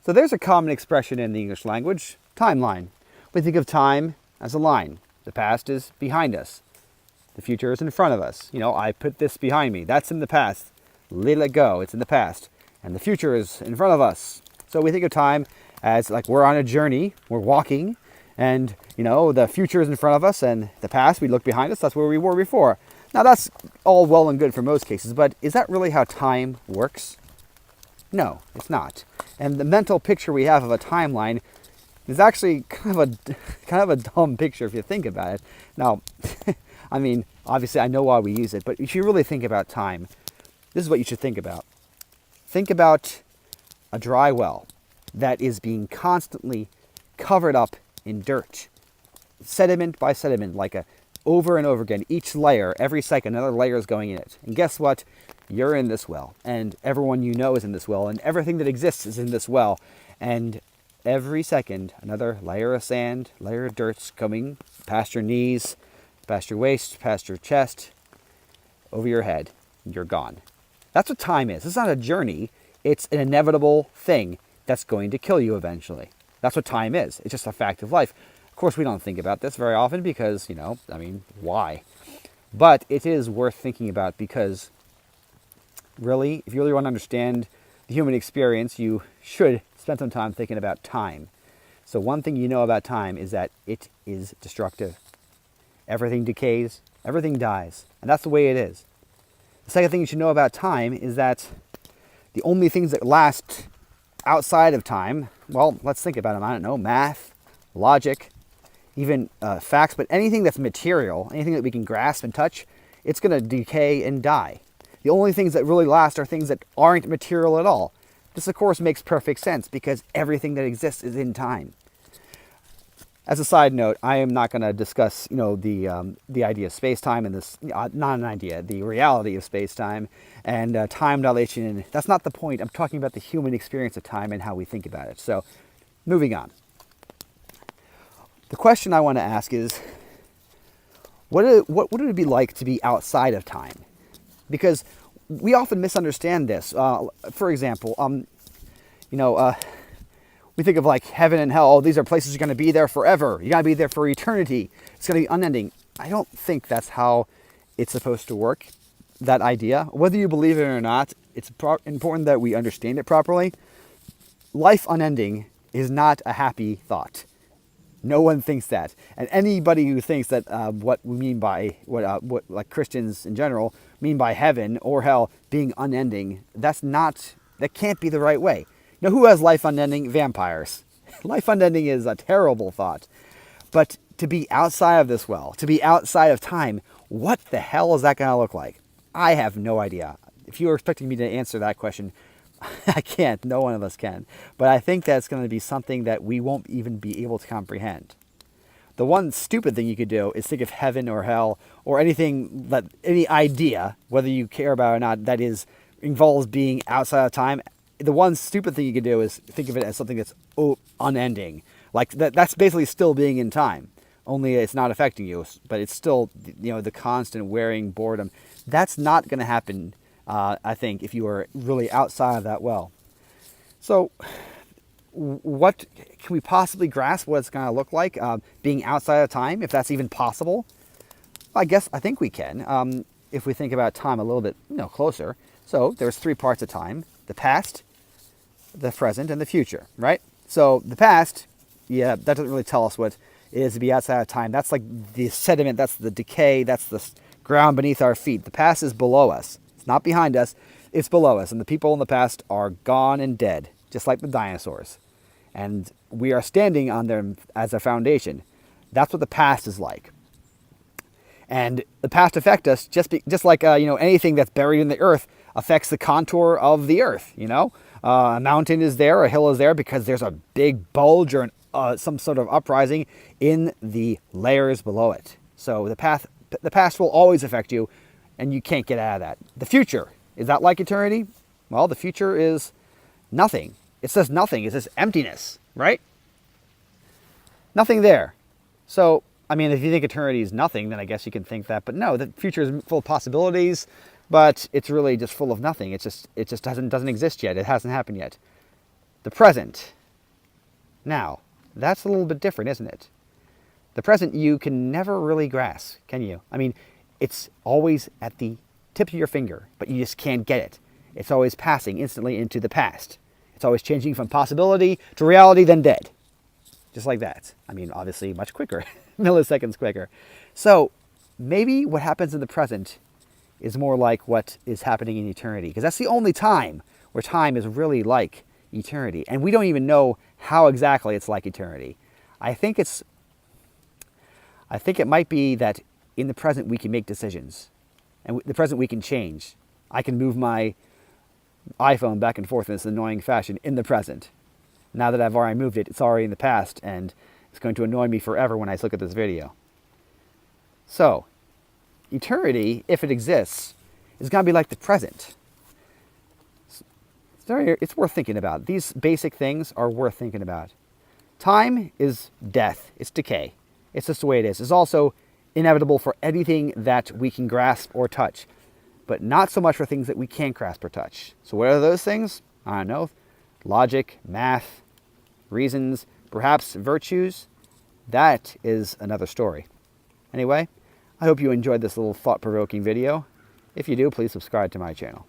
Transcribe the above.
So there's a common expression in the English language, timeline. We think of time as a line. The past is behind us. The future is in front of us. I put this behind me. That's in the past. Let it go. It's in the past. And the future is in front of us. So we think of time as like we're on a journey. We're walking. And, the future is in front of us. And the past, we look behind us. That's where we were before. Now, that's all well and good for most cases. But is that really how time works? No, it's not. And the mental picture we have of a timeline is actually kind of a dumb picture if you think about it. Now, I mean, obviously I know why we use it, but if you really think about time, this is what you should think about. Think about a dry well that is being constantly covered up in dirt, sediment by sediment, like over and over again. Each layer, every second, another layer is going in it. And guess what? You're in this well, and everyone you know is in this well, and everything that exists is in this well. And every second, another layer of sand, layer of dirt's coming past your knees, past your waist, past your chest, over your head, and you're gone. That's what time is. It's not a journey. It's an inevitable thing that's going to kill you eventually. That's what time is. It's just a fact of life. Of course, we don't think about this very often because, why? But it is worth thinking about because really, if you really want to understand the human experience, you should spend some time thinking about time. So one thing you know about time is that it is destructive. Everything decays, everything dies, and that's the way it is. The second thing you should know about time is that the only things that last outside of time, well, let's think about them. I don't know, math, logic, even facts, but anything that's material, anything that we can grasp and touch, it's going to decay and die. The only things that really last are things that aren't material at all. This, of course, makes perfect sense because everything that exists is in time. As a side note, I am not going to discuss, the idea of space-time and this, not an idea, the reality of space-time and time dilation. And that's not the point. I'm talking about the human experience of time and how we think about it. So, moving on. The question I want to ask is, what would it be like to be outside of time? Because we often misunderstand this. For example, we think of like heaven and hell. Oh, these are places you're going to be there forever. You're going to be there for eternity. It's going to be unending. I don't think that's how it's supposed to work, that idea. Whether you believe it or not, it's important that we understand it properly. Life unending is not a happy thought. No one thinks that. And anybody who thinks that what we mean by, what like Christians in general mean by heaven or hell being unending, that can't be the right way. Who has life unending? Vampires. Life unending is a terrible thought. But to be outside of this well, to be outside of time, what the hell is that going to look like? I have no idea. If you were expecting me to answer that question, I can't. No one of us can. But I think that's going to be something that we won't even be able to comprehend. The one stupid thing you could do is think of heaven or hell or anything, any idea, whether you care about it or not, that involves being outside of time. The one stupid thing you could do is think of it as something that's unending. Like that's basically still being in time. Only it's not affecting you, but it's still, the constant wearing boredom. That's not going to happen, I think, if you are really outside of that well. So what can we possibly grasp what it's going to look like being outside of time, if that's even possible? I think we can, if we think about time a little bit closer. So there's 3 parts of time: the past, the present, and the future, right? So the past, that doesn't really tell us what it is to be outside of time. That's like the sediment, that's the decay, that's the ground beneath our feet. The past is below us. It's not behind us, it's below us. And the people in the past are gone and dead, just like the dinosaurs. And we are standing on them as a foundation. That's what the past is like. And the past affects us just like anything that's buried in the earth affects the contour of the earth. A mountain is there, a hill is there because there's a big bulge or some sort of uprising in the layers below it. So the past will always affect you, and you can't get out of that. The future, is that like eternity? Well, the future is nothing. It says nothing. It says emptiness, right? Nothing there. So, if you think eternity is nothing, then I guess you can think that. But no, the future is full of possibilities, but it's really just full of nothing. It just doesn't exist yet. It hasn't happened yet. The present. Now, that's a little bit different, isn't it? The present you can never really grasp, can you? I mean, it's always at the tip of your finger, but you just can't get it. It's always passing instantly into the past. It's always changing from possibility to reality, then dead. Just like that. I mean, obviously much quicker, milliseconds quicker. So maybe what happens in the present is more like what is happening in eternity, because that's the only time where time is really like eternity. And we don't even know how exactly it's like eternity. I think it might be that in the present we can make decisions. And the present we can change. I can move my iPhone back and forth in this annoying fashion in the present. Now that I've already moved it, it's already in the past, and it's going to annoy me forever when I look at this video. So, eternity, if it exists, is going to be like the present. It's worth thinking about. These basic things are worth thinking about. Time is death. It's decay. It's just the way it is. It's also inevitable for anything that we can grasp or touch, but not so much for things that we can't grasp or touch. So what are those things? I don't know. Logic, math, reasons, perhaps virtues. That is another story. Anyway, I hope you enjoyed this little thought-provoking video. If you do, please subscribe to my channel.